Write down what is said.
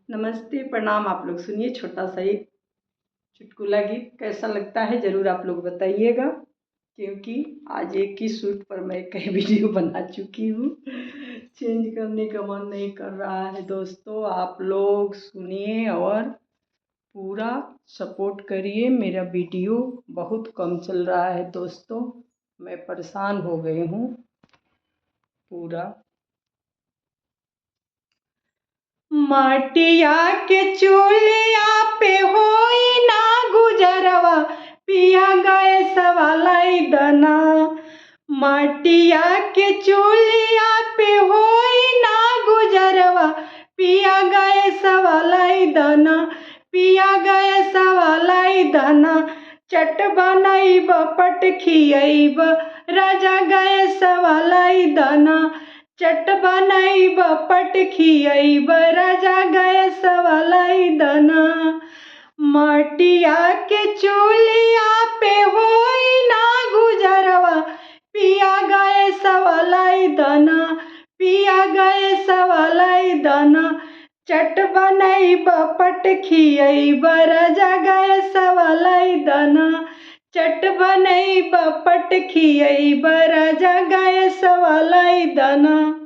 नमस्ते, प्रणाम। आप लोग सुनिए छोटा सा एक चुटकुला गीत, कैसा लगता है ज़रूर आप लोग बताइएगा। क्योंकि आज एक ही सूट पर मैं कई वीडियो बना चुकी हूँ, चेंज करने का मन नहीं कर रहा है। दोस्तों आप लोग सुनिए और पूरा सपोर्ट करिए। मेरा वीडियो बहुत कम चल रहा है दोस्तों, मैं परेशान हो गई हूँ पूरा। माटिया के चूल्हा पे होई ना गुजरवा, पिया गैस वाला दना। माटिया के चूल्हा पे होई ना गुजरवा, पिया गैस वाला दना। पिया गैस वाला दना। चट बनैब पट खियैब, राजा गैस वाला दना। चट बनैब पट खियैब, राजा गैस वाला दना। माटिया के चूल्हा पे होई ना गुजरवा, पिया गैस वाला दना। पिया गैस वाला दना। चट बनैब पट खियैब, राजा गैस वाला दना। चट बनैब पट खियैब, राजा गैस वाला दना।